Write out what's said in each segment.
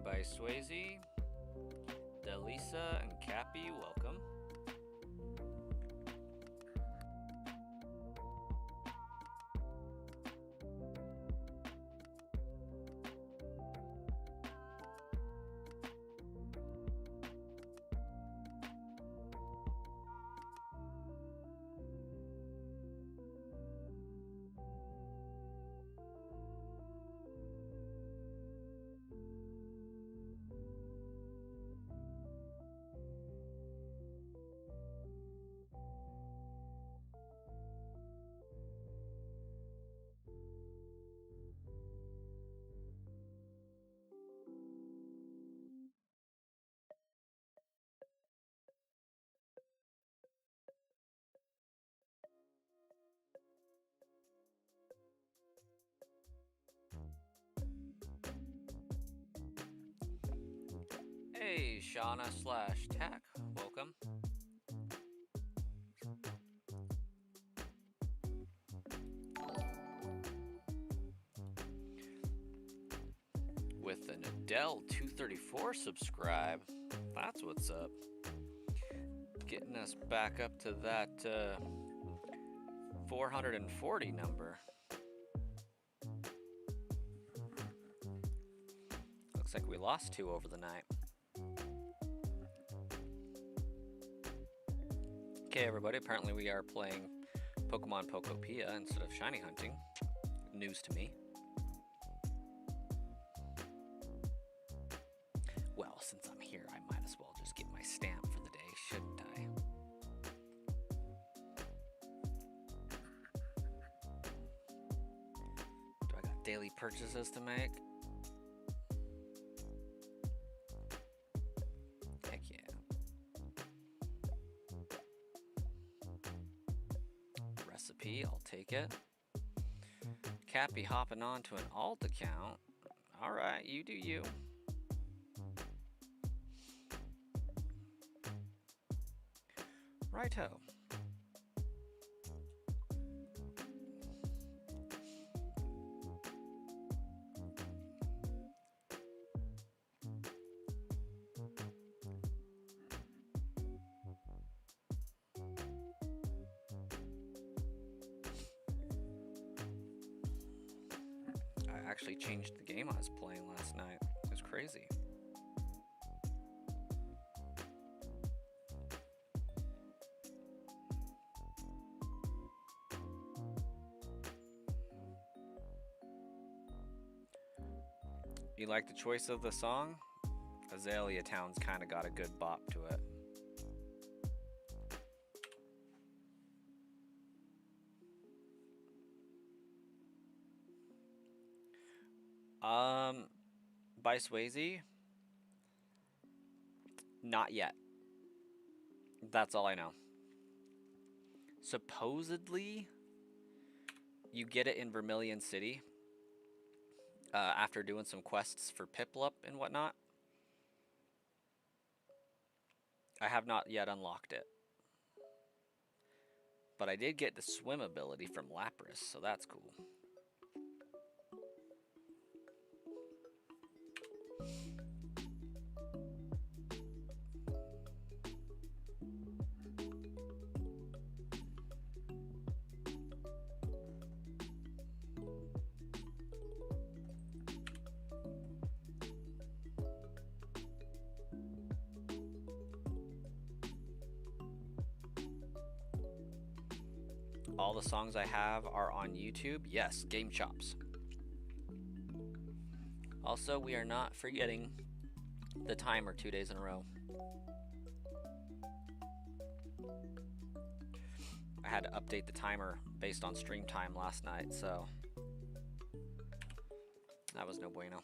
by Swayze, Delisa, and Cappy, welcome. Hey, Shauna/Tack, welcome. With an Adele 234 subscribe, that's what's up. Getting us back up to that 440 number. Looks like we lost 2 over the night. Okay, everybody, apparently we are playing Pokemon Pokopia instead of shiny hunting. News to me. Well, since I'm here, I might as well just get my stamp for the day, shouldn't I? Do I got daily purchases to make? Heck yeah. Recipe, I'll take it. Cappy hopping on to an alt account. Alright, you do you. Righto. I actually changed the game I was playing last night. It was crazy. You like the choice of the song? Azalea Town's kind of got a good bop to it. By Swayze? Not yet. That's all I know. Supposedly, you get it in Vermilion City after doing some quests for Piplup and whatnot. I have not yet unlocked it. But I did get the swim ability from Lapras, so that's cool. All the songs I have are on YouTube. Yes, Game Chops. Also, we are not forgetting the timer 2 days in a row. I had to update the timer based on stream time last night, so that was no bueno.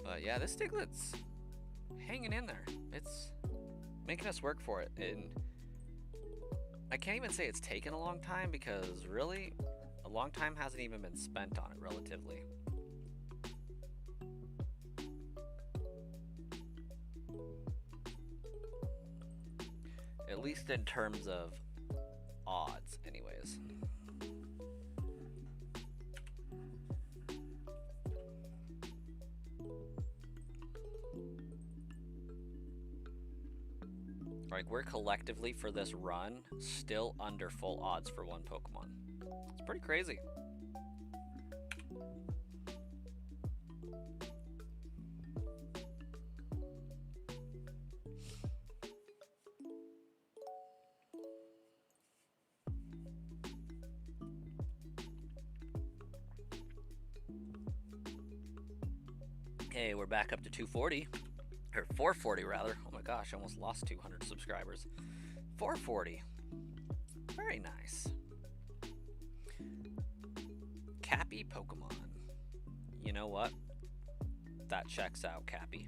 But yeah, this Stiglet's hanging in there. It's making us work for it. And I can't even say it's taken a long time because really, a long time hasn't even been spent on it relatively. At least in terms of odds, anyways. Like, we're collectively for this run still under full odds for one Pokemon. It's pretty crazy. Hey, we're back up to 240. Or 440 rather. Oh my gosh, I almost lost 200 subscribers. 440. Very nice. Cappy Pokemon. You know what? That checks out, Cappy.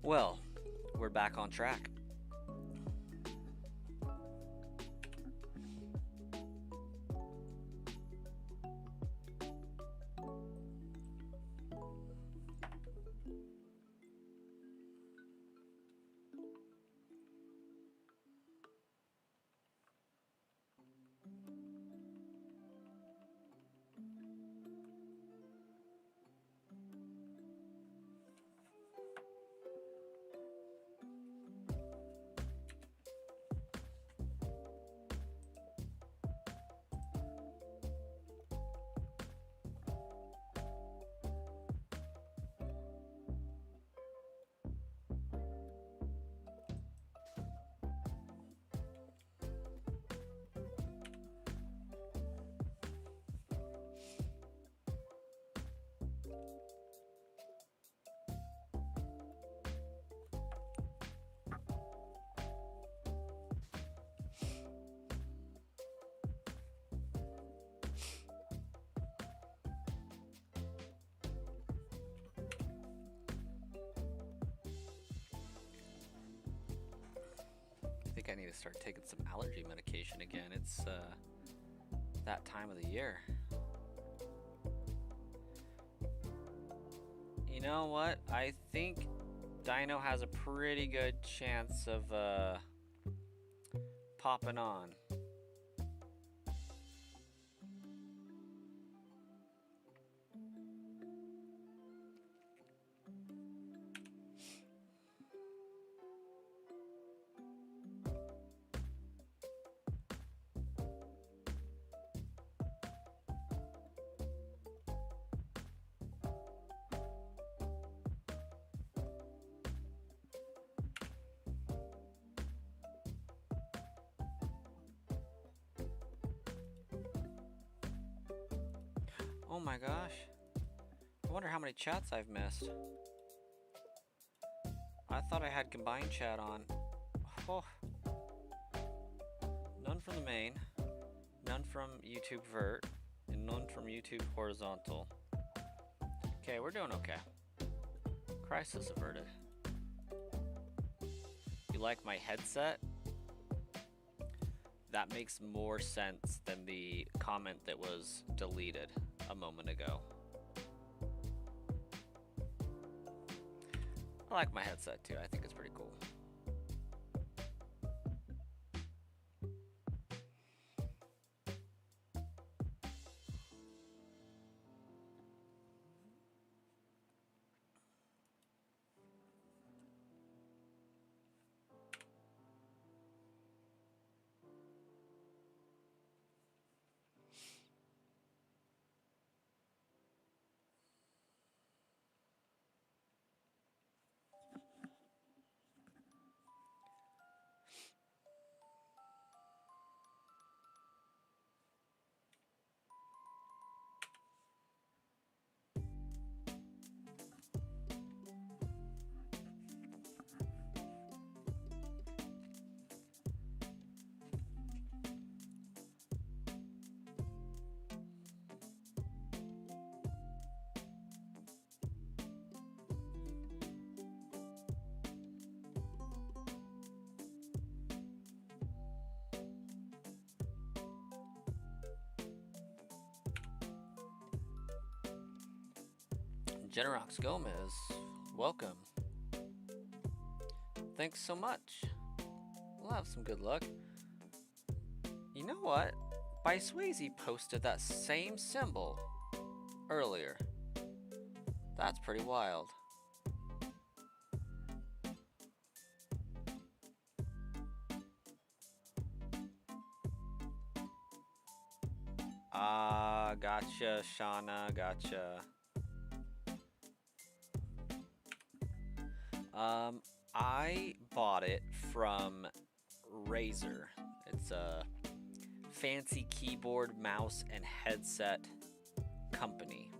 Well, we're back on track. I think I need to start taking some allergy medication again. It's that time of the year. You know what? I think Dino has a pretty good chance of popping on. Oh my gosh. I wonder how many chats I've missed. I thought I had combined chat on. Oh. None from the main, none from YouTube Vert, and none from YouTube Horizontal. Okay, we're doing okay. Crisis averted. You like my headset? That makes more sense than the comment that was deleted a moment ago. I like my headset too. I think it's pretty cool. Generox Gomez, welcome. Thanks so much. We'll have some good luck. You know what? By Swayze posted that same symbol earlier. That's pretty wild. Ah, gotcha, Shauna, gotcha. I bought it from Razer. It's a fancy keyboard, mouse, and headset company.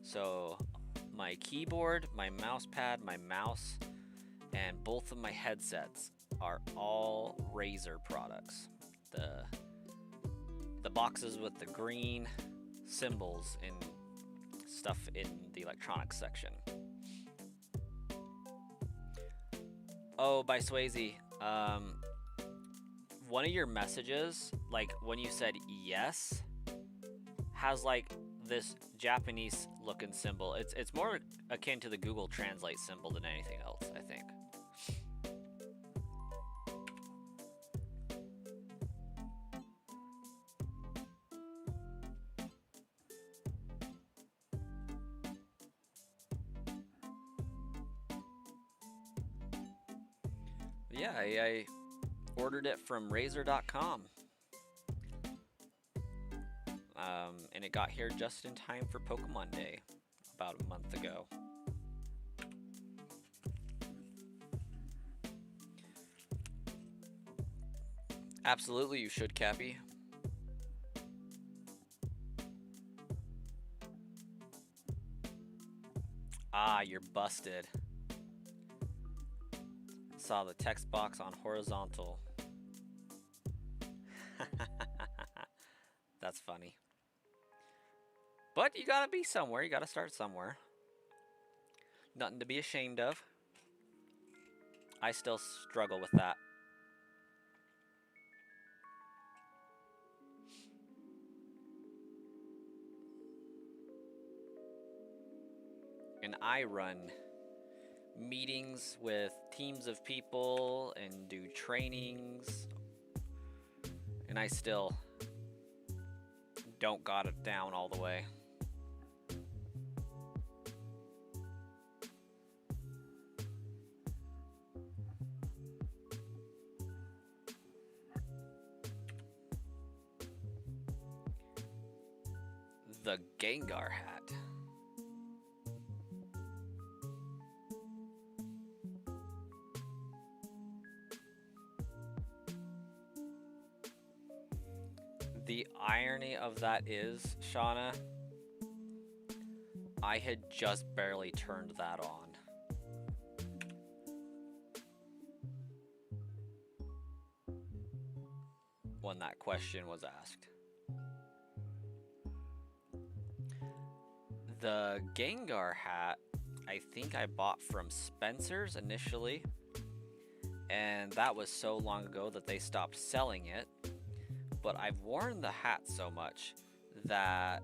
So my keyboard, my mouse pad, my mouse, and both of my headsets are all Razer products. The boxes with the green symbols and stuff in the electronics section. Oh, by Swayze, one of your messages, like when you said yes, has like this Japanese looking symbol. It's more akin to the Google Translate symbol than anything else, I think. Yeah, I ordered it from Razer.com. And it got here just in time for Pokemon Day about a month ago. Absolutely, you should, Cappy. Ah, you're busted. Saw the text box on horizontal. That's funny. But you gotta be somewhere. You gotta start somewhere. Nothing to be ashamed of. I still struggle with that. And I run meetings with teams of people and do trainings. And I still don't got it down all the way. The Gengar hat. The irony of that is, Shauna, I had just barely turned that on. When that question was asked. The Gengar hat, I think I bought from Spencer's initially, and that was so long ago that they stopped selling it. But I've worn the hat so much that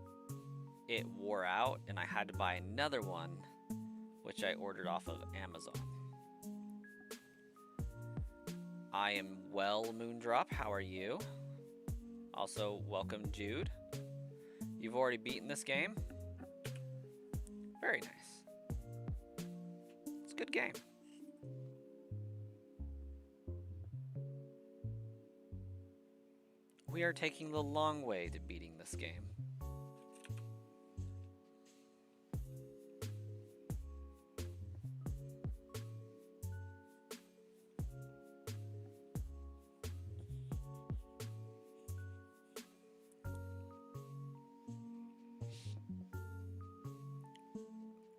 it wore out and I had to buy another one, which I ordered off of Amazon. I am well, Moondrop. How are you? Also, welcome, Jude. You've already beaten this game? Very nice. It's a good game. We are taking the long way to beating this game.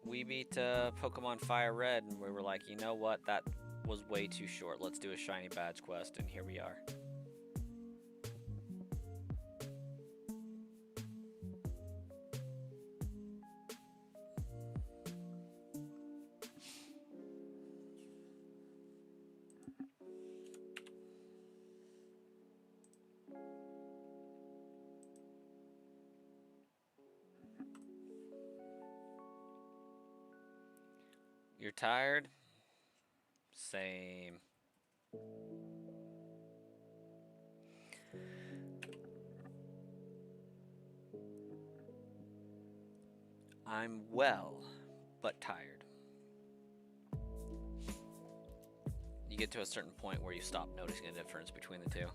We beat Pokemon Fire Red, and we were like, you know what? That was way too short. Let's do a shiny badge quest, and here we are. You're tired? Same. I'm well, but tired. You get to a certain point where you stop noticing a difference between the two.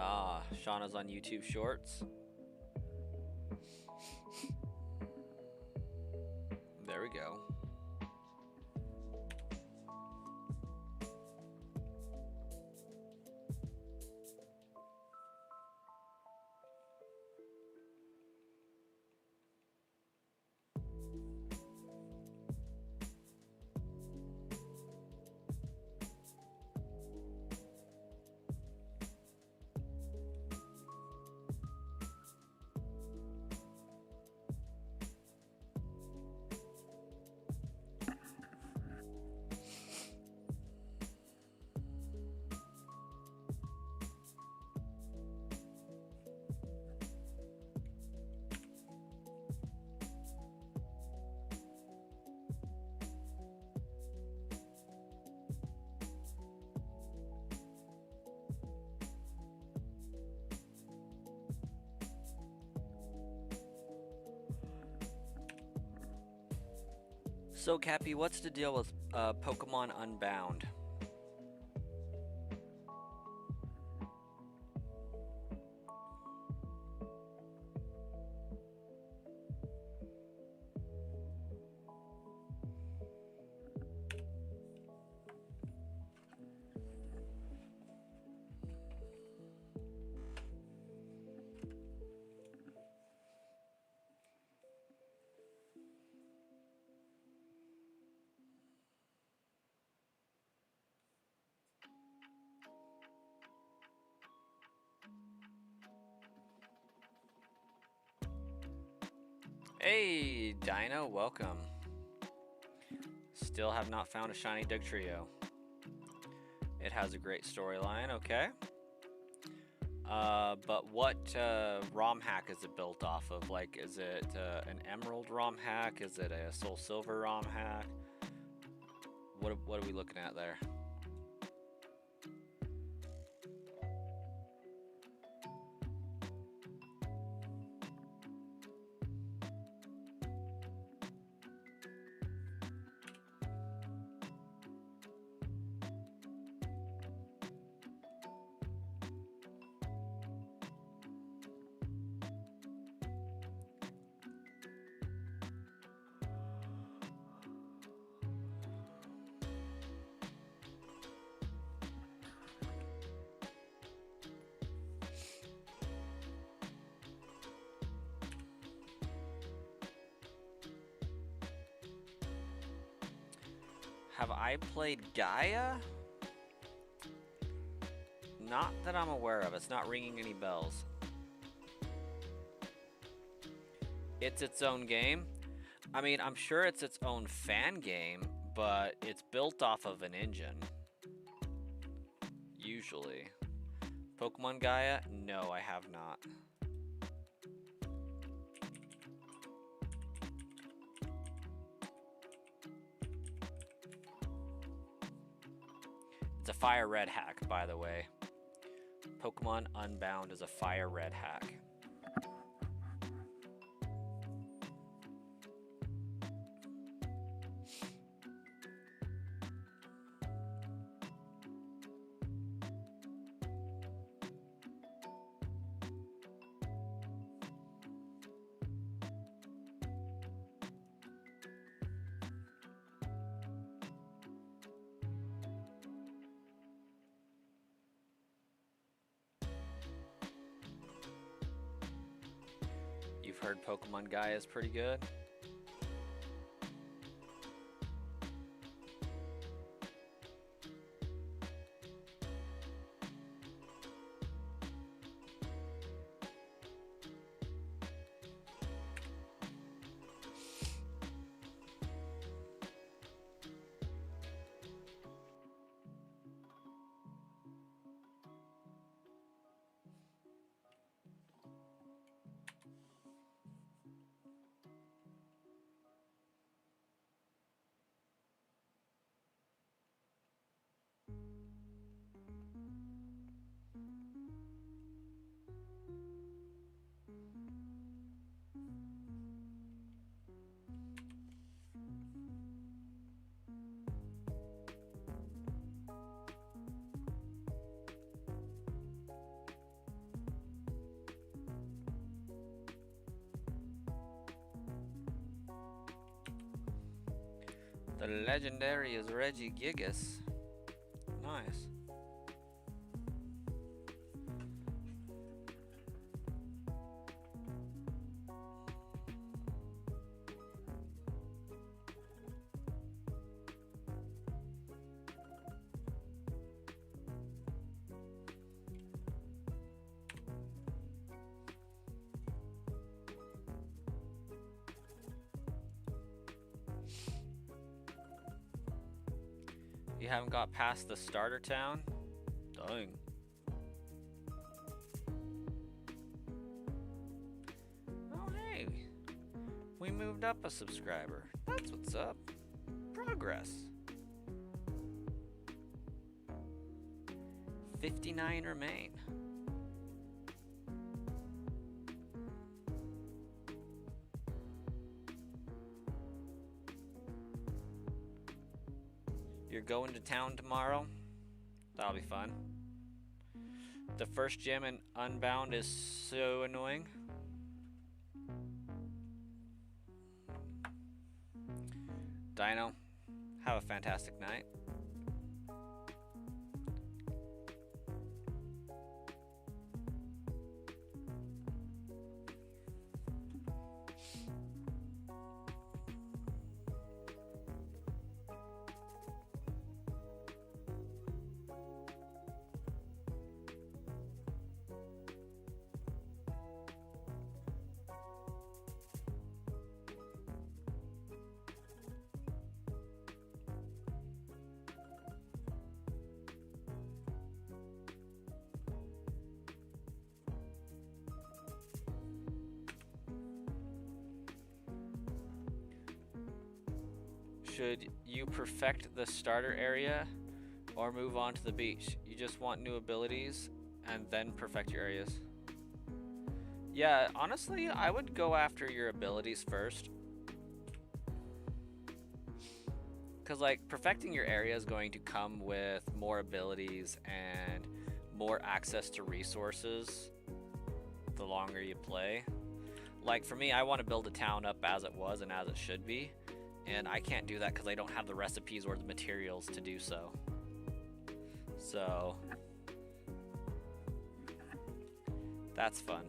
Ah, Shauna's on YouTube Shorts. There we go. So, Cappy, what's the deal with Pokemon Unbound? Hey, Dino, welcome. Still have not found a shiny Dugtrio. It has a great storyline, okay. But what ROM hack is it built off of? Like, is it an Emerald ROM hack? Is it a Soul Silver ROM hack? What are we looking at there? Have I played Gaia? Not that I'm aware of. It's not ringing any bells. It's its own game. I mean, I'm sure it's its own fan game, but it's built off of an engine. Usually. Pokemon Gaia? No, I have not. It's a Fire Red hack, by the way. Pokemon Unbound is a Fire Red hack. heard Pokemon Guy is pretty good. The legendary is Regigigas. Nice. You haven't got past the starter town? Dang. Oh, hey. We moved up a subscriber. That's what's up. Progress. 59 remain. You're going to town tomorrow? That'll be fun. The first gym in Unbound is so annoying. Dino, have a fantastic night. Should you perfect the starter area or move on to the beach? You just want new abilities and then perfect your areas. Yeah, honestly, I would go after your abilities first. Because, like, perfecting your area is going to come with more abilities and more access to resources the longer you play. Like, for me, I want to build a town up as it was and as it should be. And I can't do that because I don't have the recipes or the materials to do so. So, that's fun.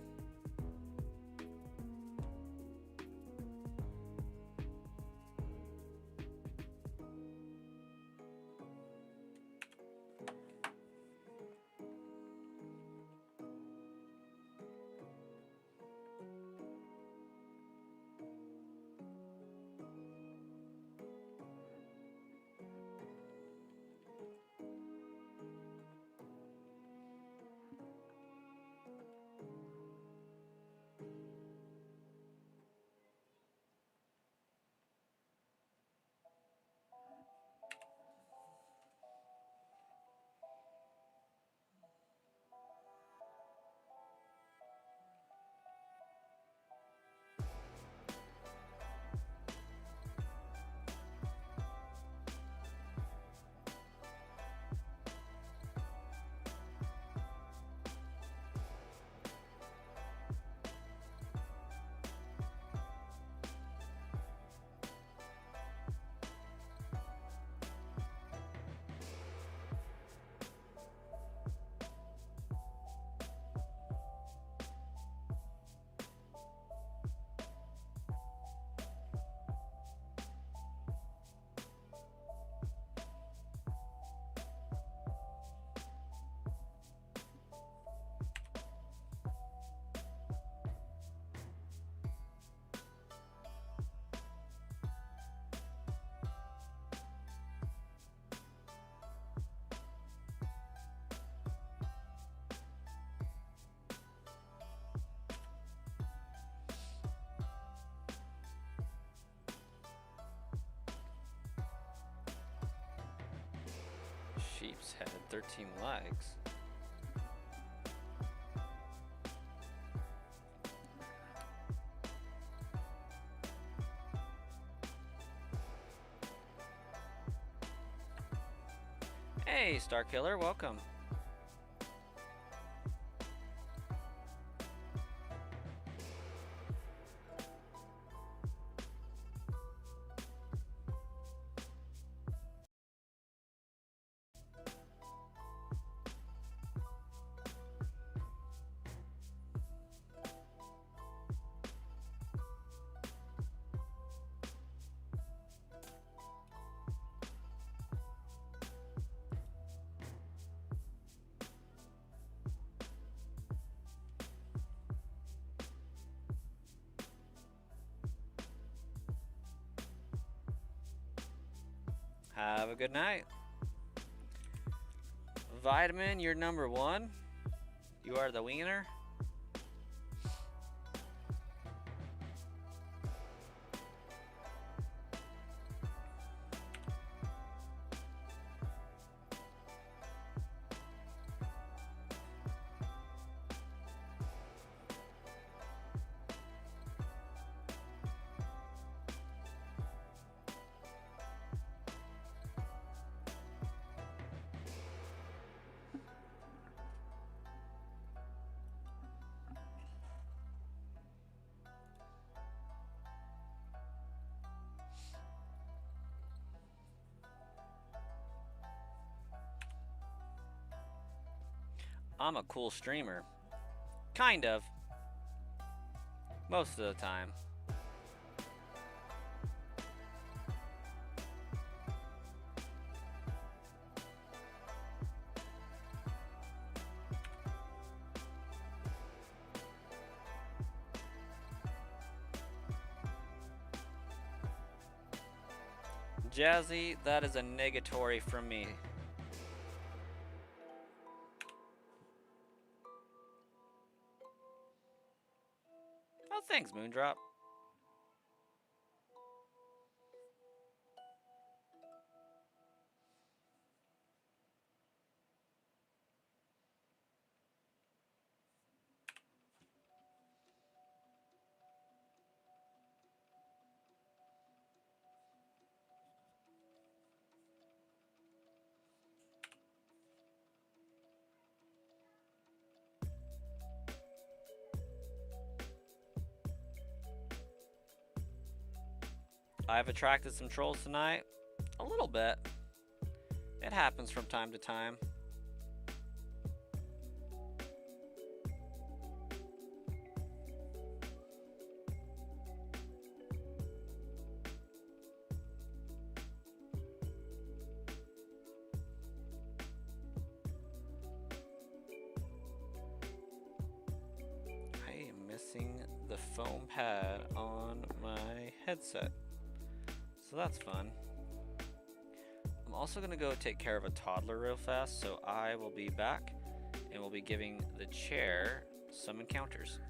Sheep's head, 13 legs. Hey, Star Killer, welcome. Have a good night. Vitamin, you're number 1. You are the wiener. I'm a cool streamer. Kind of. Most of the time. Jazzy, that is a negatory from me. Oh, thanks, Moondrop. I've attracted some trolls tonight. A little bit. It happens from time to time. I am missing the foam pad on my headset. So that's fun. I'm also gonna go take care of a toddler real fast, so I will be back and we'll be giving the chair some encounters.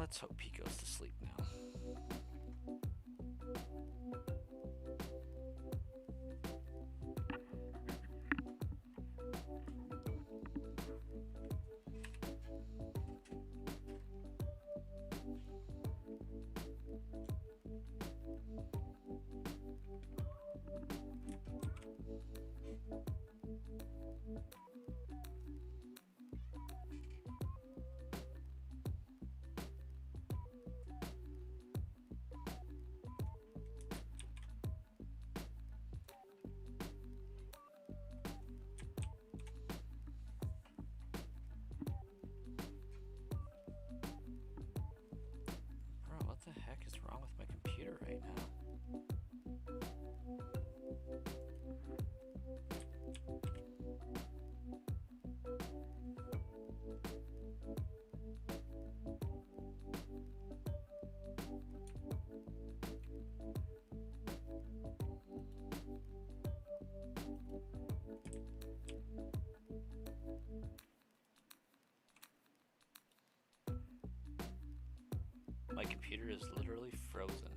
Let's hope he goes to sleep now. What the heck is wrong with my computer right now? My computer is literally frozen.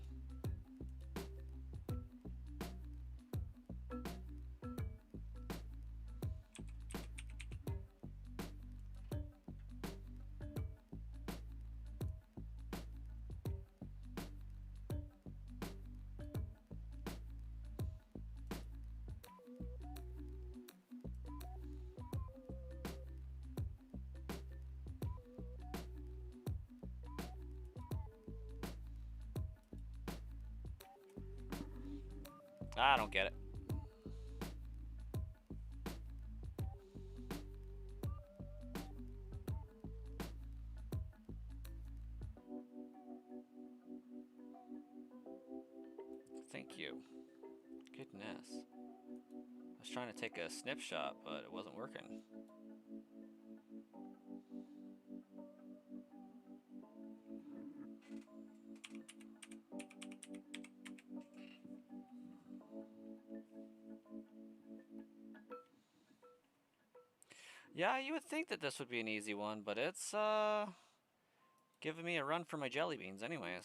I don't get it. Thank you. Goodness. I was trying to take a snapshot, but it wasn't working. Yeah, you would think that this would be an easy one, but it's giving me a run for my jelly beans anyways.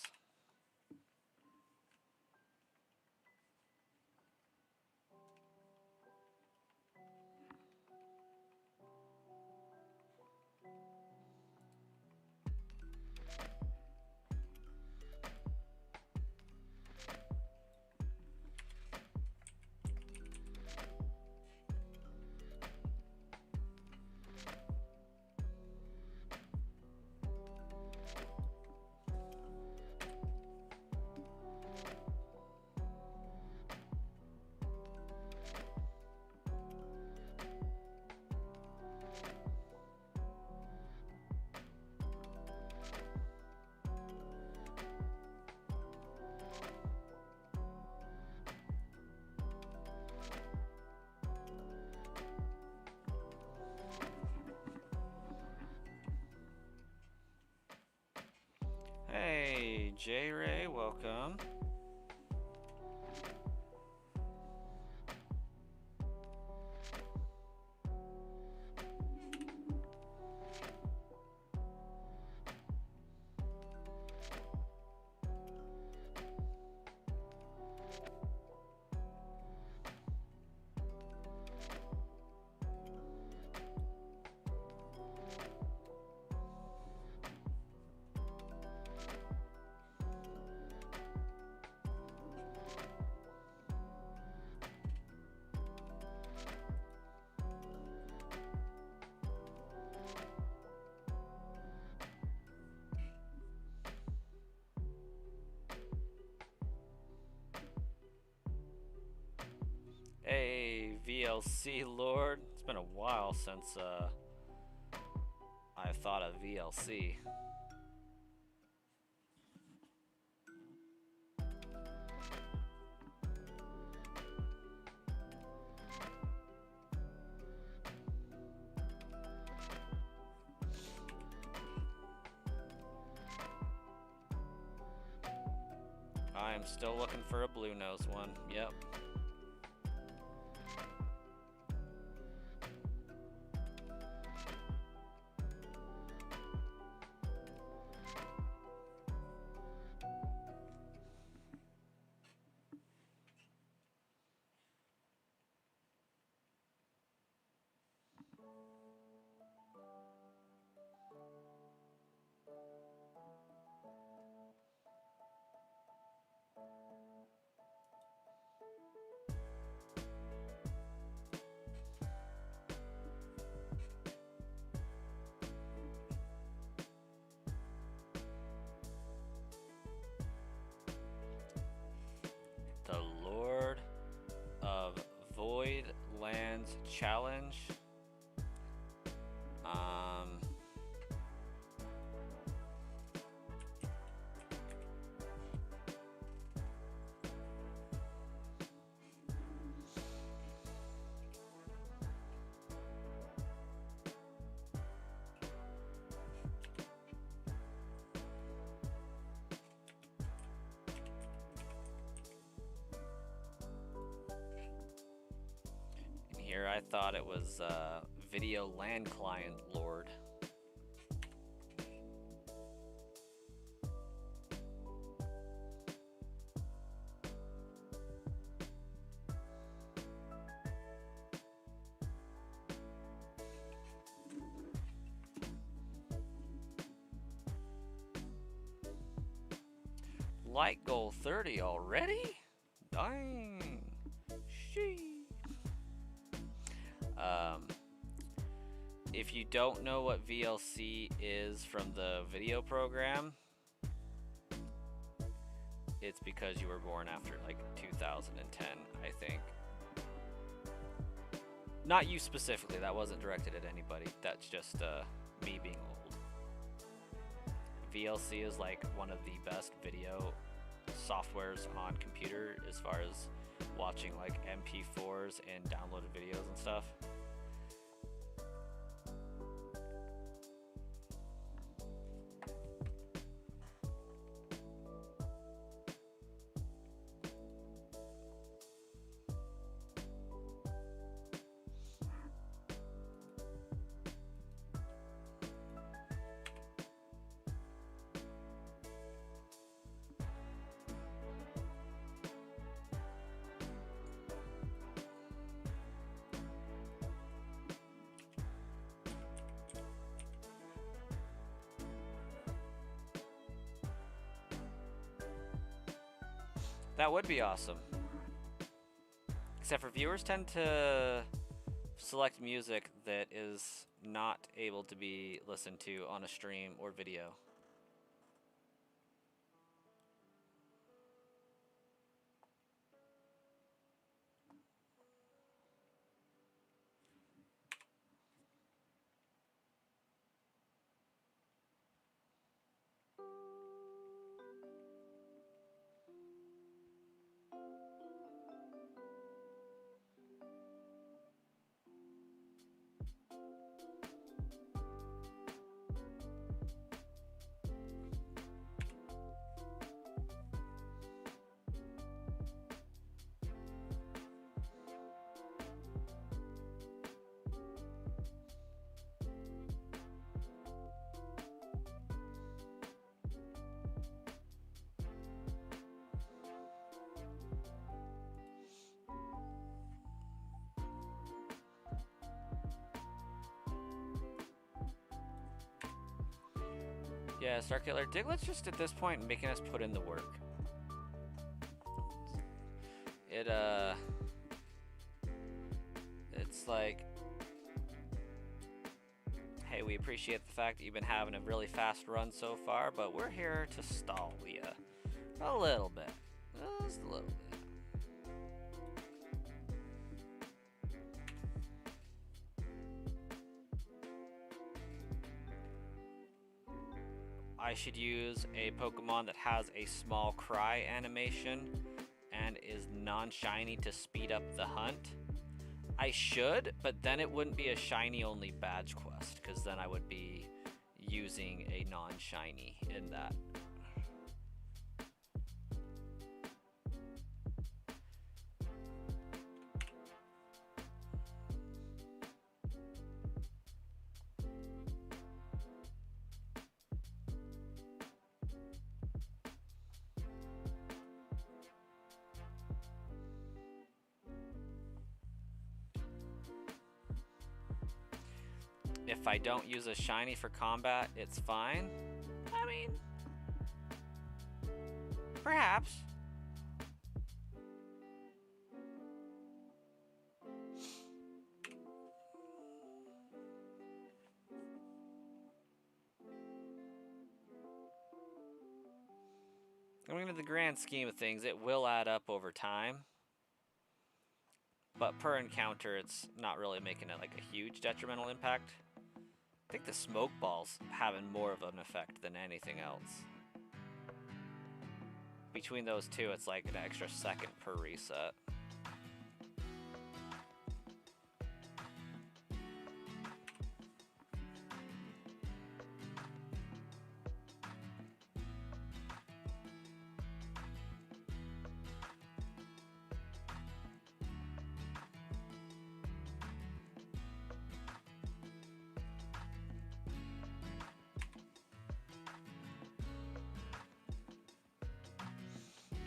Hey, J-Ray, welcome. Hey, VLC Lord. It's been a while since I've thought of VLC. I'm still looking for a blue nose one. Yep. Coins challenge. Here I thought it was video LAN client Lord. Light goal 30 already? Dang. Sheesh. If you don't know what VLC is from the video program, it's because you were born after like 2010, I think. Not you specifically, that wasn't directed at anybody. That's just me being old. VLC is like one of the best video softwares on computer as far as watching like MP4s and downloaded videos and stuff. That would be awesome. Except for viewers tend to select music that is not able to be listened to on a stream or video. Yeah, Starkiller, Diglett's just at this point making us put in the work. It's like, hey, we appreciate the fact that you've been having a really fast run so far, but we're here to stall you a little bit, just a little bit. I should use a Pokemon that has a small cry animation and is non-shiny to speed up the hunt. I should, but then it wouldn't be a shiny only badge quest, because then I would be using a non-shiny in that. If I don't use a shiny for combat, it's fine. I mean, perhaps. I mean, in the grand scheme of things, it will add up over time. But per encounter, it's not really making it like a huge detrimental impact. I think the smoke ball's having more of an effect than anything else. Between those two, it's like an extra second per reset.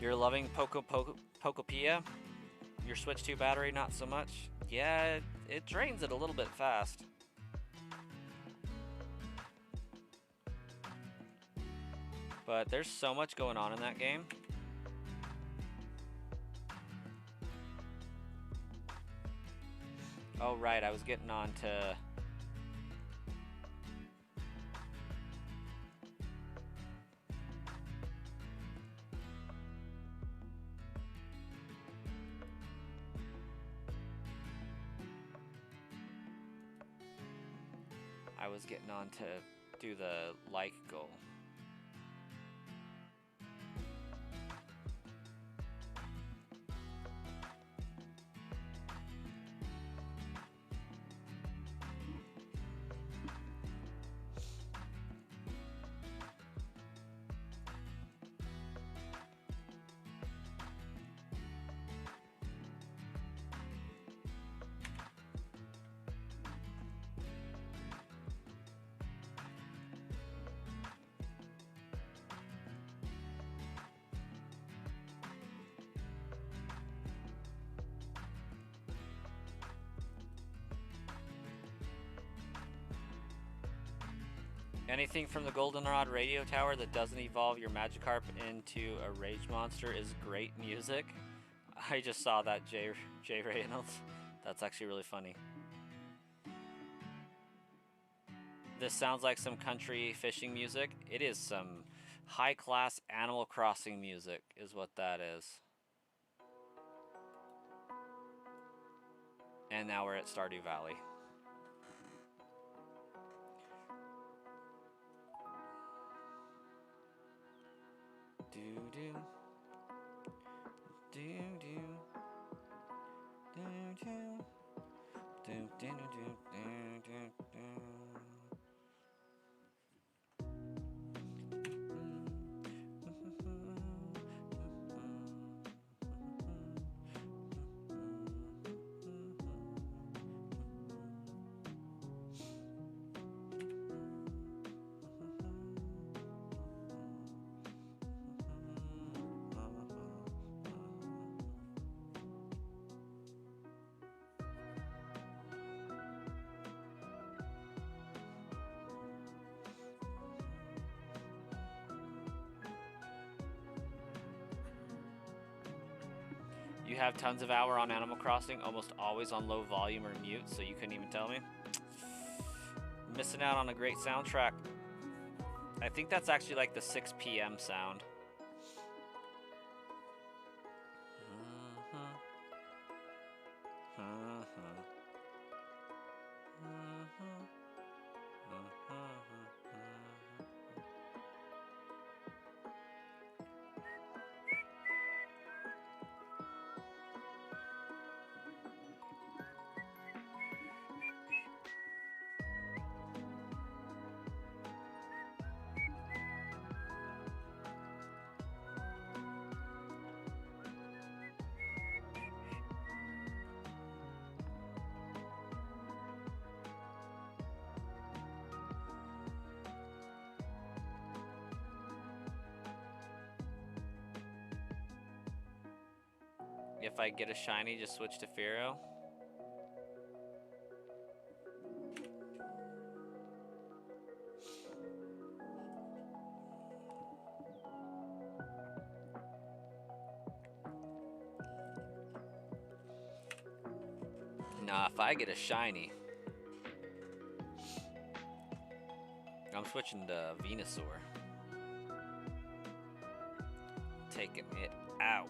You're loving Pokopia? Your Switch 2 battery, not so much? Yeah, it drains it a little bit fast. But there's so much going on in that game. Oh, right, I was getting on to... I was getting on to do the like goal. Anything from the Goldenrod radio tower that doesn't evolve your Magikarp into a rage monster is great music. I just saw that, Jay Reynolds. That's actually really funny. This sounds like some country fishing music. It is some high-class Animal Crossing music is what that is. And now we're at Stardew Valley. Do-do. Do-do. Do-do. Do-do-do-do-do-do. You have tons of hour on Animal Crossing, almost always on low volume or mute, so you couldn't even tell me. Missing out on a great soundtrack. I think that's actually like the 6 p.m. sound. If I get a shiny, just switch to Fearow. Nah, if I get a shiny, I'm switching to Venusaur. Taking it out.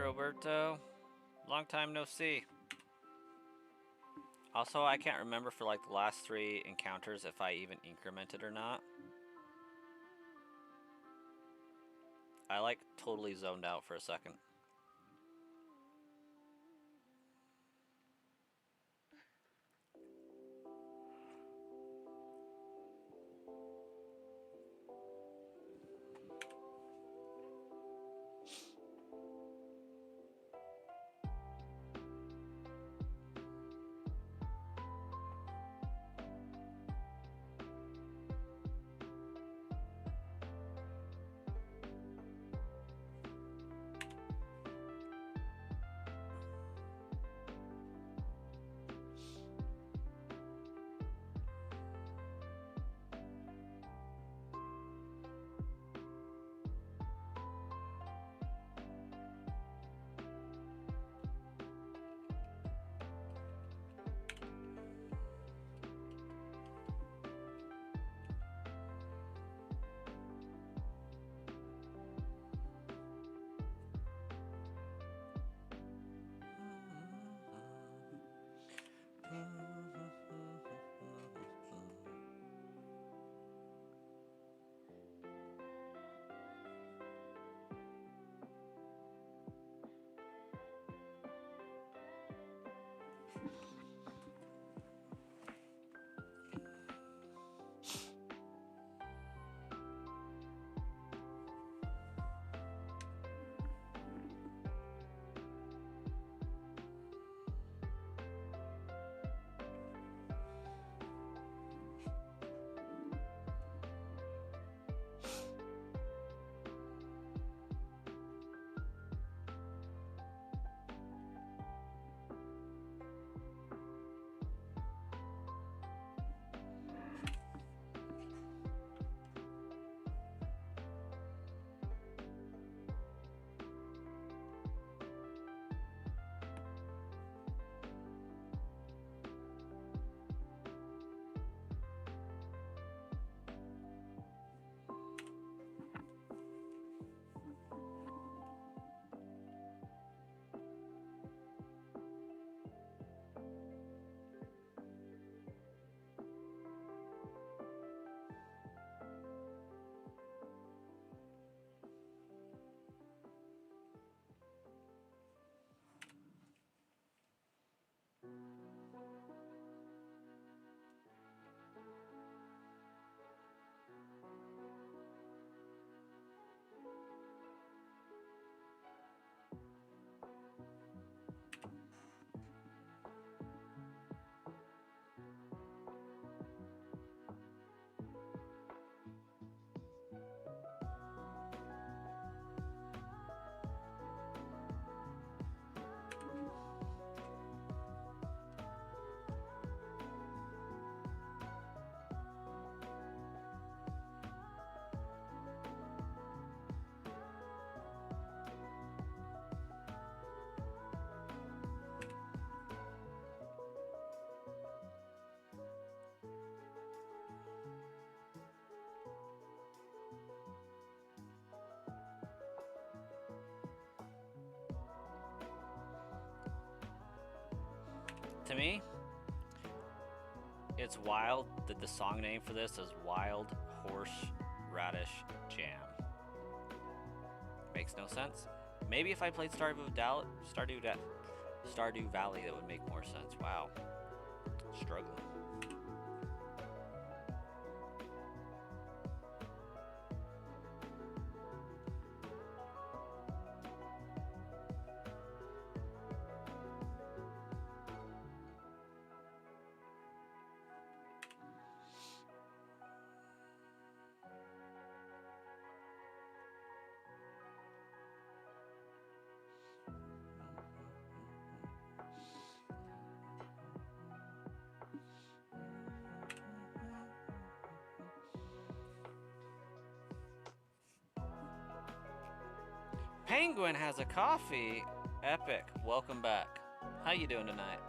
Roberto. Long time no see. Also, I can't remember for like the last 3 encounters if I even incremented or not. I like totally zoned out for a second. To me, it's wild that the song name for this is Wild Horse Radish Jam. Makes no sense. Maybe if I played Stardew Valley, that would make more sense. Wow. Struggling. Penguin has a coffee. Epic. Welcome back. How you doing tonight?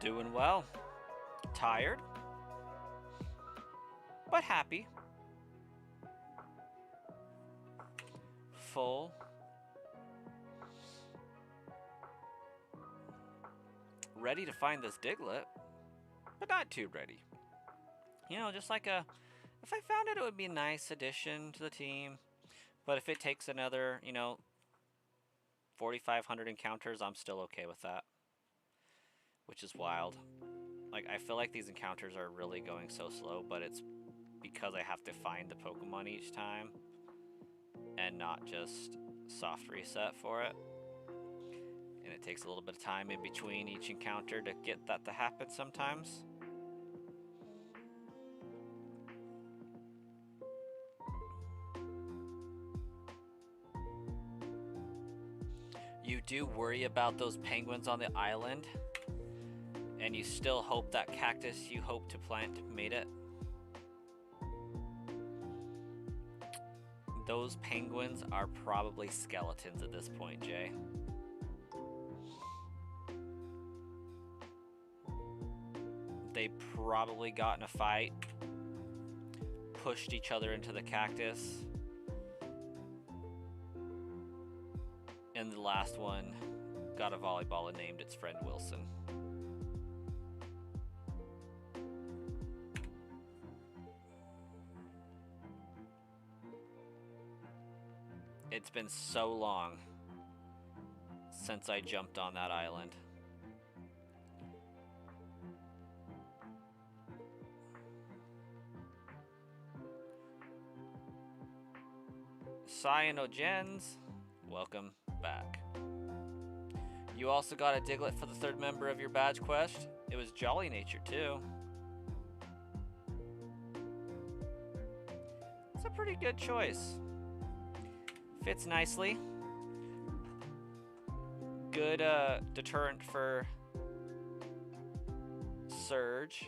Doing well. Tired, but happy. Full. Ready to find this Diglett, but not too ready. You know, just like if I found it, it would be a nice addition to the team. But if it takes another, 4,500 encounters, I'm still okay with that. Which is wild. Like, I feel like these encounters are really going so slow, but it's because I have to find the Pokemon each time and not just soft reset for it. And it takes a little bit of time in between each encounter to get that to happen sometimes. You do worry about those penguins on the island, and you still hope that cactus you hope to plant made it. Those penguins are probably skeletons at this point, Jay. They probably got in a fight, pushed each other into the cactus, and the last one got a volleyball and named its friend Wilson. It's been so long since I jumped on that island. Cyanogens, welcome back. You also got a Diglett for the third member of your badge quest. It was Jolly Nature too. It's a pretty good choice. Fits nicely. Good deterrent for Surge.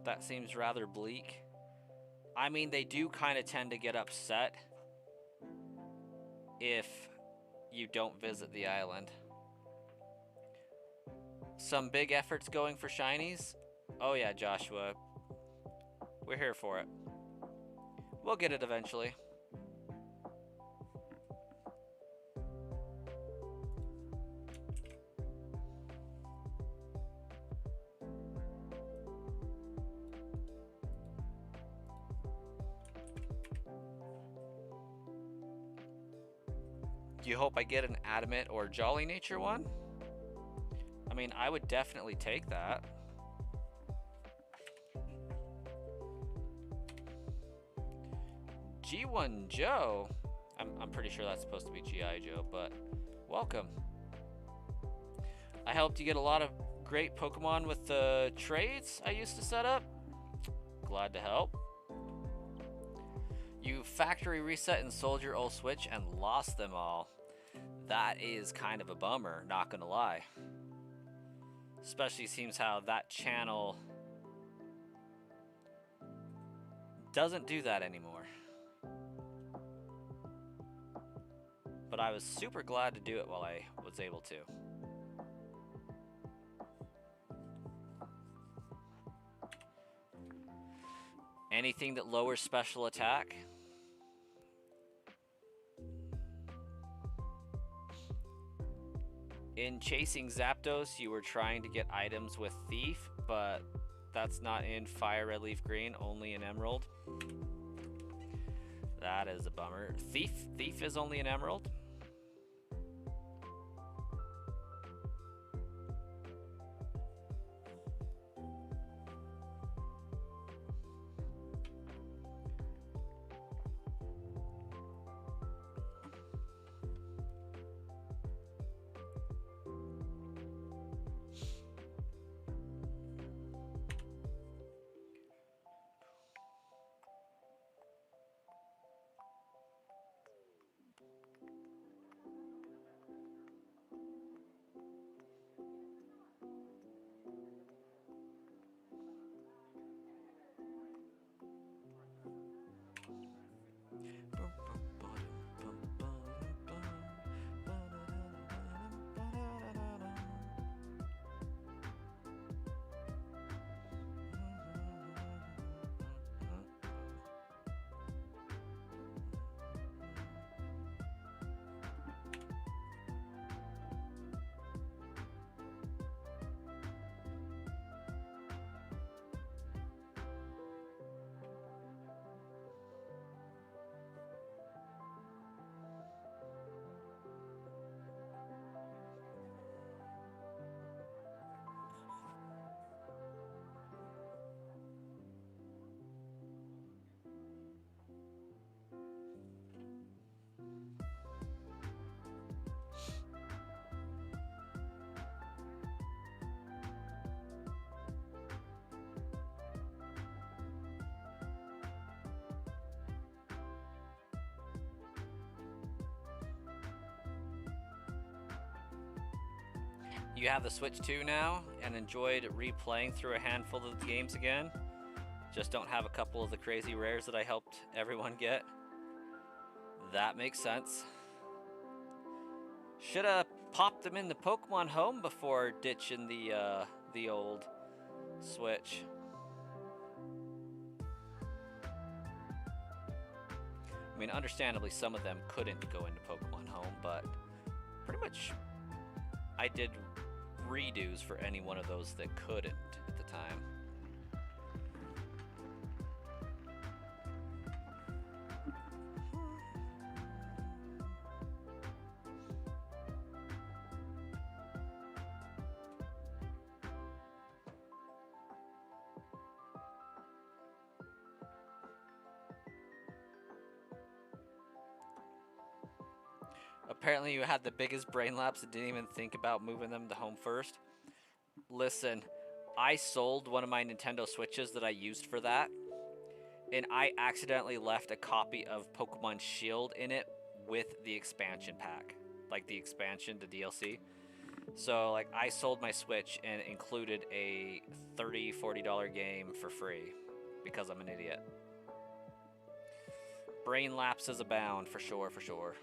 That seems rather bleak. I mean, they do kind of tend to get upset if you don't visit the island. Some big efforts going for shinies? Oh yeah, Joshua. We're here for it. We'll get it eventually. Do you hope I get an Adamant or Jolly Nature one? I mean, I would definitely take that. G1 Joe? I'm pretty sure that's supposed to be G.I. Joe, but welcome. I helped you get a lot of great Pokemon with the trades I used to set up. Glad to help. You factory reset and sold your old Switch and lost them all. That is kind of a bummer, not gonna lie. Especially seems how that channel doesn't do that anymore. But I was super glad to do it while I was able to. Anything that lowers special attack? In chasing Zapdos, you were trying to get items with Thief, but that's not in Fire Red Leaf Green, only in Emerald. That is a bummer. Thief is only in Emerald. You have the Switch 2 now and enjoyed replaying through a handful of the games again. Just don't have a couple of the crazy rares that I helped everyone get. That makes sense. Should have popped them in the Pokemon Home before ditching the old Switch. I mean, understandably, some of them couldn't go into Pokemon Home, but pretty much I did redos for any one of those that couldn't at the time. Apparently you had the biggest brain lapse and didn't even think about moving them to home first. Listen, I sold one of my Nintendo Switches that I used for that, and I accidentally left a copy of Pokemon Shield in it with the expansion pack. Like the expansion, the DLC. So like I sold my Switch and included a $30, $40 game for free because I'm an idiot. Brain lapses abound for sure, for sure.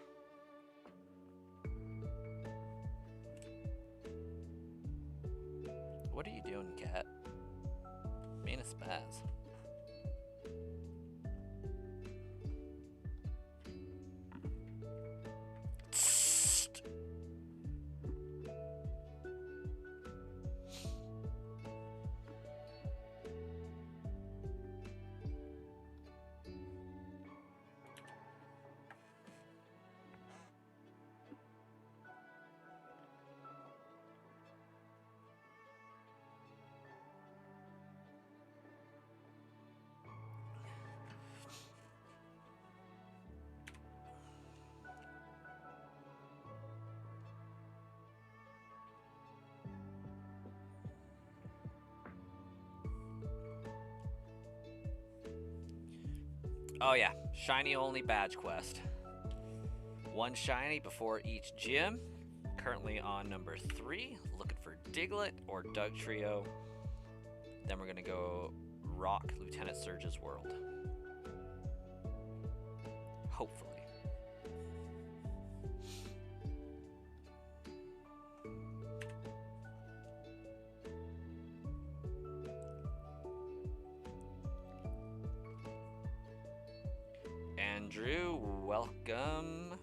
What are you doing, cat? Being a spaz. Oh yeah, shiny only badge quest. One shiny before each gym. Currently on number 3, looking for Diglett or Dugtrio. Then we're gonna go rock Lieutenant Surge's world. Hopefully. Andrew, welcome.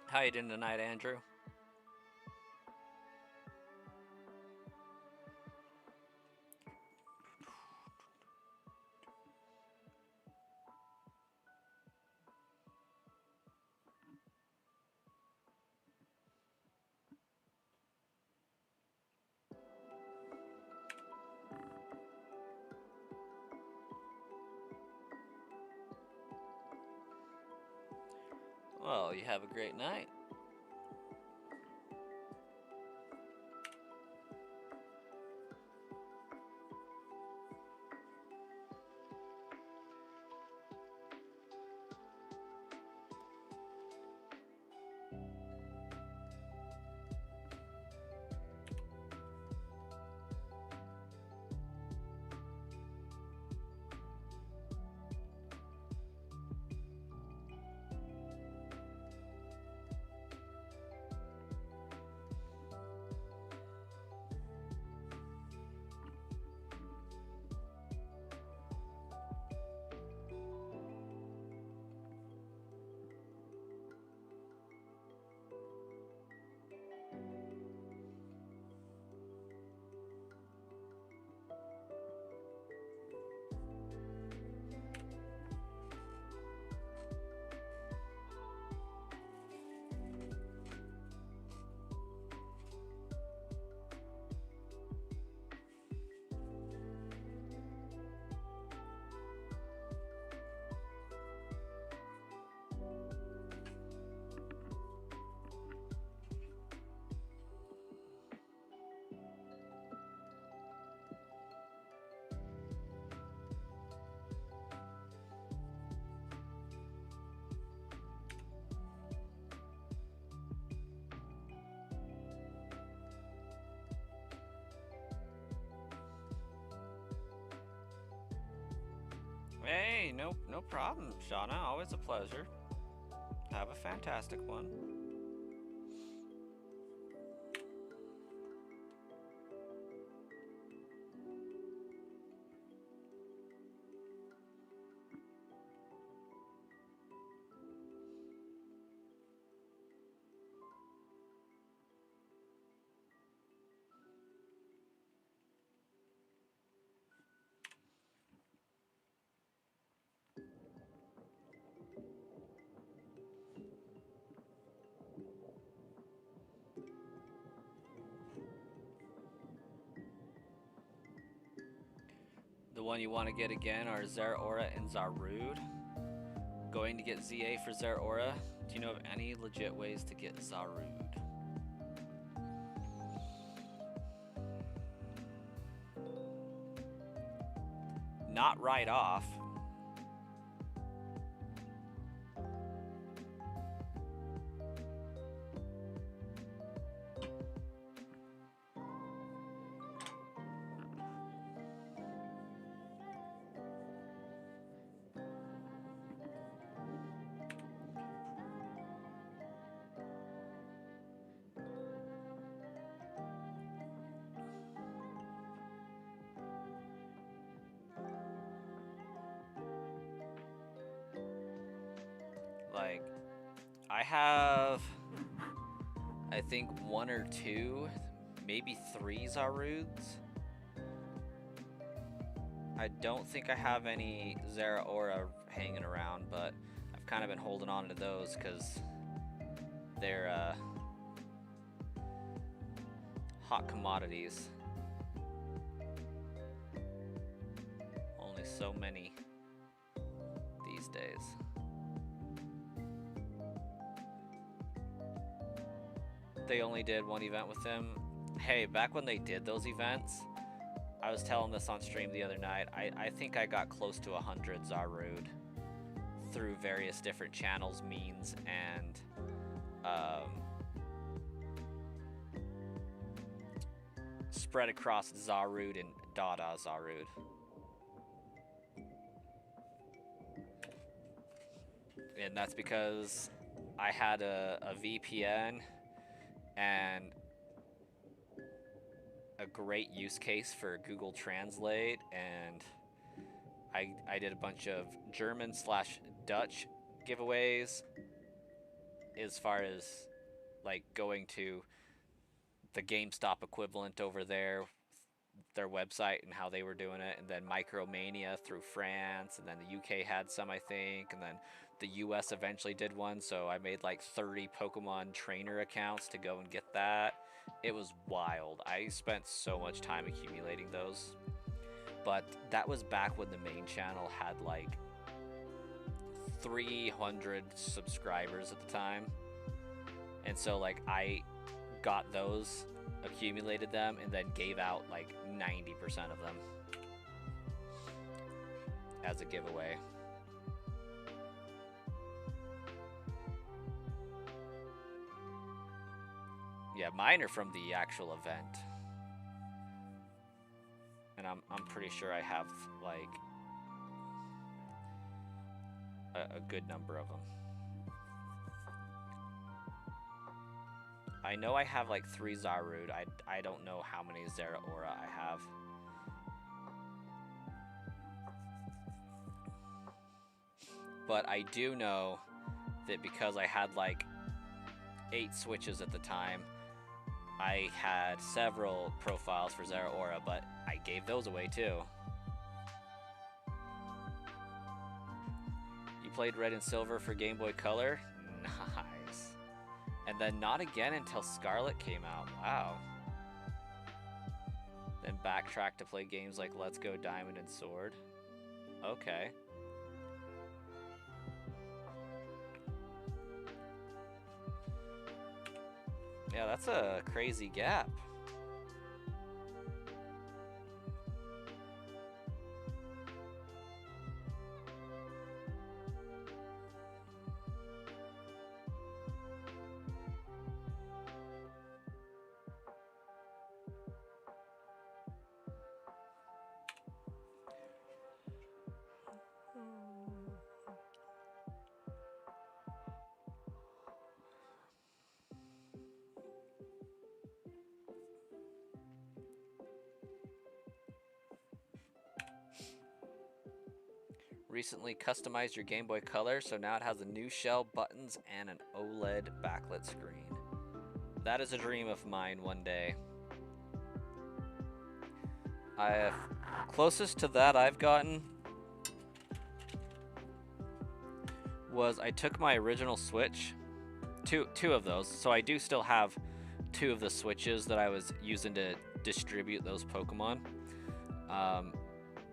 How you doing tonight, Andrew? Well, you have a great night. Hey, no problem, Shauna. Always a pleasure. Have a fantastic one. The one you want to get again are Zeraora and Zarude. Going to get ZA for Zeraora. Do you know of any legit ways to get Zarude? Not right off. Like, I have, I think, one or two, maybe three Zarudes. I don't think I have any Zeraora hanging around, but I've kind of been holding on to those because they're hot commodities. Only so many these days. They only did one event with him. Hey, back when they did those events, I was telling this on stream the other night, I think I got close to 100 Zarude through various different channels, means, and spread across Zarude and Dada Zarude. And that's because I had a VPN and a great use case for Google Translate, and I did a bunch of German/Dutch giveaways as far as like going to the GameStop equivalent over there, their website and how they were doing it, and then Micromania through France, and then the UK had some, I think, and then the US eventually did one, so I made like 30 Pokemon trainer accounts to go and get that. It was wild. I spent so much time accumulating those. But that was back when the main channel had like 300 subscribers at the time. And so like I got those, accumulated them, and then gave out like 90% of them as a giveaway. Yeah, mine are from the actual event. And I'm pretty sure I have like a good number of them. I know I have like 3 Zarude. I don't know how many Zeraora I have. But I do know that because I had like 8 switches at the time, I had several profiles for Zeraora, but I gave those away too. You played Red and Silver for Game Boy Color? Nice. And then not again until Scarlet came out. Wow. Then backtrack to play games like Let's Go Diamond and Sword. Okay. Yeah, that's a crazy gap. Recently customized your Game Boy Color, so now it has a new shell, buttons, and an OLED backlit screen. That is a dream of mine one day. Closest to that I've gotten was I took my original Switch, two of those, so I do still have two of the Switches that I was using to distribute those Pokemon.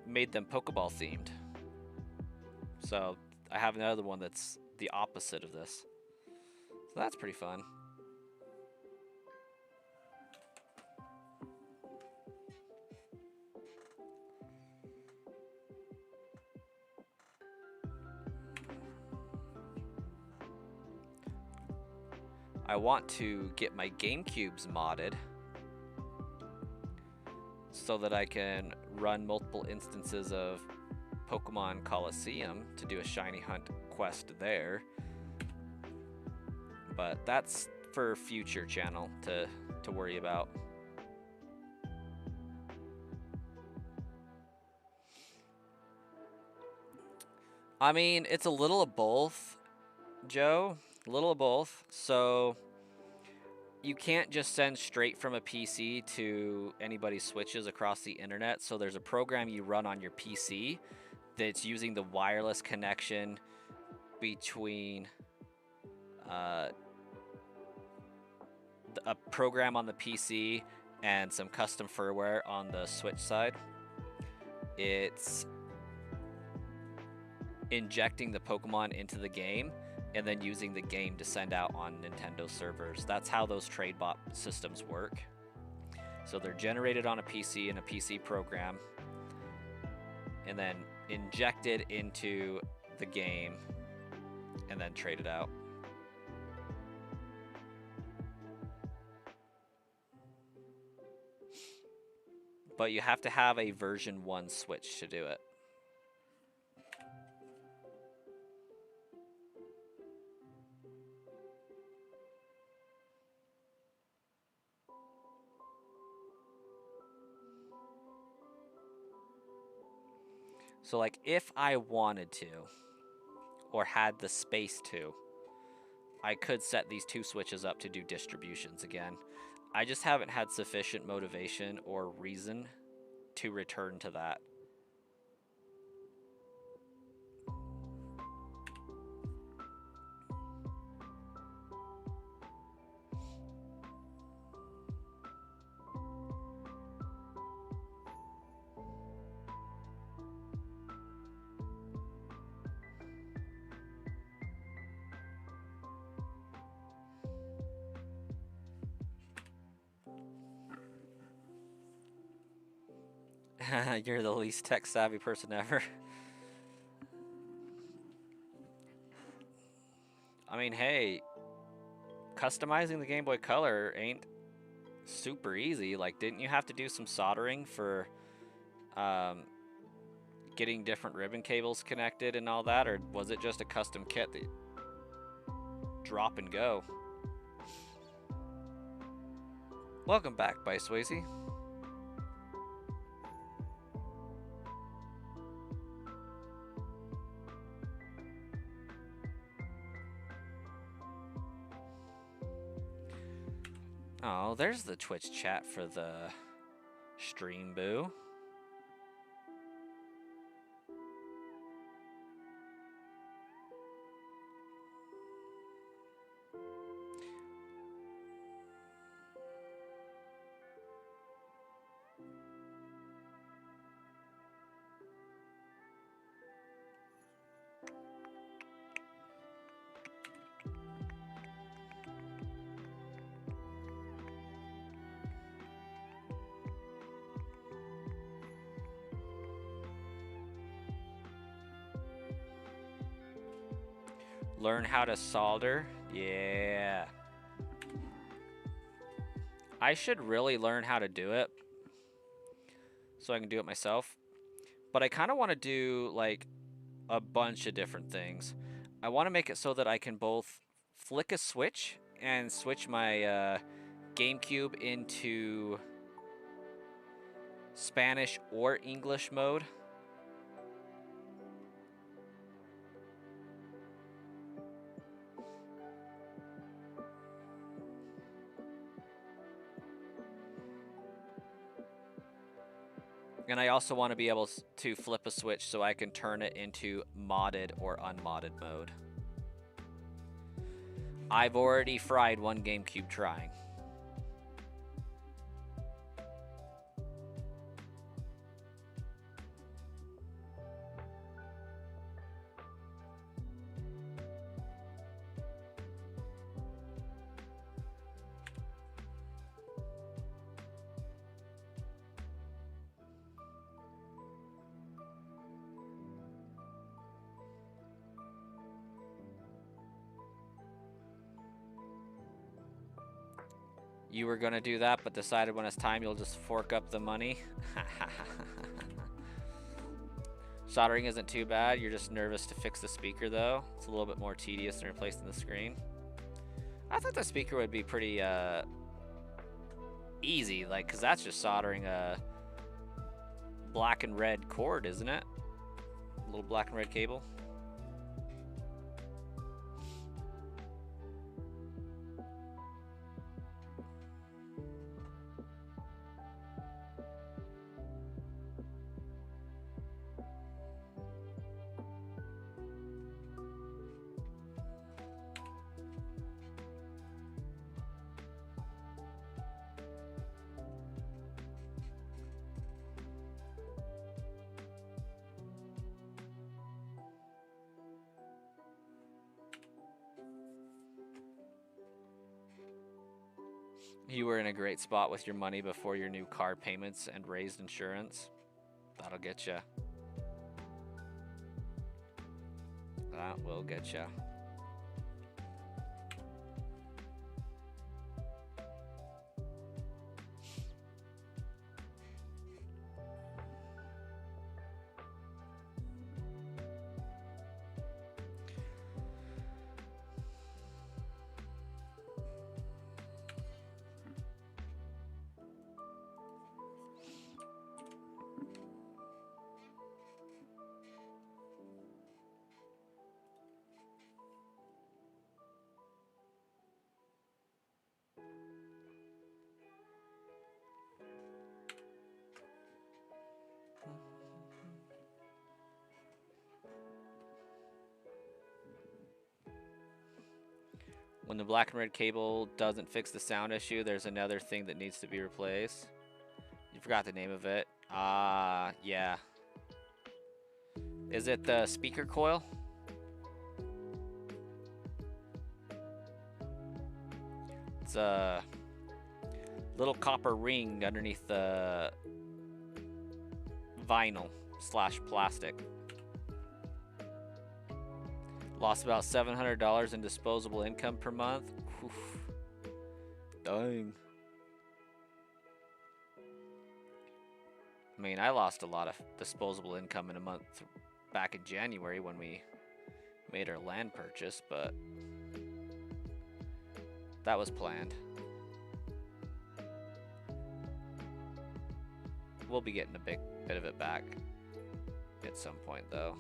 Made them Pokeball themed. So I have another one that's the opposite of this. So that's pretty fun. I want to get my GameCubes modded so that I can run multiple instances of Pokemon Coliseum to do a shiny hunt quest there. But that's for future channel to worry about. I mean, it's a little of both, Joe. A little of both. So you can't just send straight from a PC to anybody's Switches across the internet. So there's a program you run on your PC that's using the wireless connection between a program on the PC and some custom firmware on the Switch side. It's injecting the Pokemon into the game and then using the game to send out on Nintendo servers. That's how those trade bot systems work. So they're generated on a PC in a PC program and then injected into the game and then traded out. But you have to have a version 1 Switch to do it. So like if I wanted to, or had the space to, I could set these two Switches up to do distributions again. I just haven't had sufficient motivation or reason to return to that. You're the least tech-savvy person ever. I mean, hey, customizing the Game Boy Color ain't super easy. Like, didn't you have to do some soldering for getting different ribbon cables connected and all that? Or was it just a custom kit that drop and go? Welcome back, By Swayze. Oh, there's the Twitch chat for the stream, boo. Learn how to solder? Yeah. I should really learn how to do it so I can do it myself. But I kind of want to do like a bunch of different things. I want to make it so that I can both flick a switch and switch my GameCube into Spanish or English mode. And I also want to be able to flip a switch so I can turn it into modded or unmodded mode. I've already fried one GameCube trying. You were gonna do that, but decided when it's time you'll just fork up the money. Soldering isn't too bad. You're just nervous to fix the speaker, though. It's a little bit more tedious than replacing the screen. I thought the speaker would be pretty easy, like, because that's just soldering a black and red cord, isn't it? A little black and red cable. You were in a great spot with your money before your new car payments and raised insurance. That'll get you. That will get you. When the black and red cable doesn't fix the sound issue, there's another thing that needs to be replaced. You forgot the name of it. Yeah. Is it the speaker coil? It's a little copper ring underneath the vinyl / plastic. Lost about $700 in disposable income per month. Oof. Dang. I mean, I lost a lot of disposable income in a month back in January when we made our land purchase, but that was planned. We'll be getting a big bit of it back at some point, though.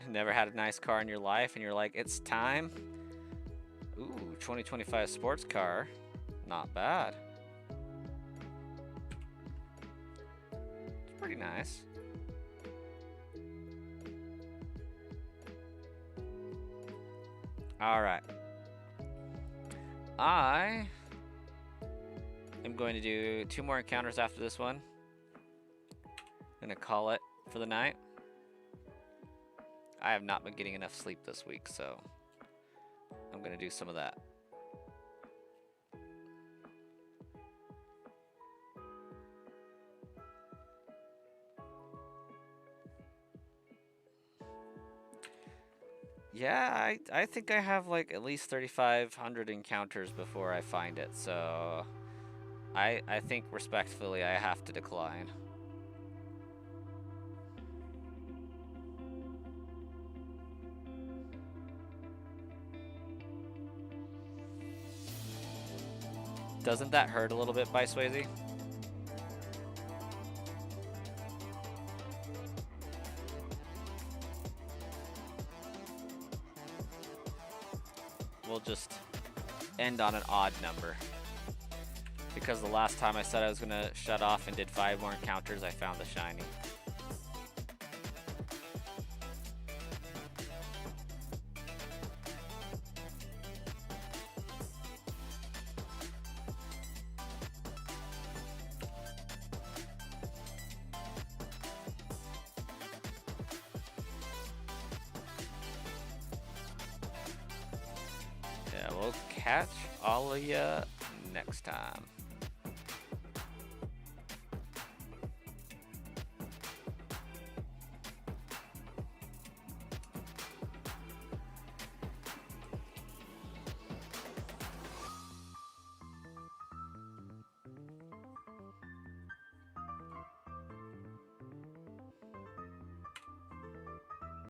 Never had a nice car in your life and you're like, it's time? Ooh, 2025 sports car. Not bad. It's pretty nice. All right. I am going to do 2 more encounters after this one. I'm gonna call it for the night. I have not been getting enough sleep this week, so I'm gonna do some of that. Yeah, I think I have like at least 3,500 encounters before I find it, so I think respectfully I have to decline. Doesn't that hurt a little bit, by Swayze? We'll just end on an odd number. Because the last time I said I was gonna shut off and did 5 more encounters, I found the shiny. Yeah, we'll catch all of ya next time.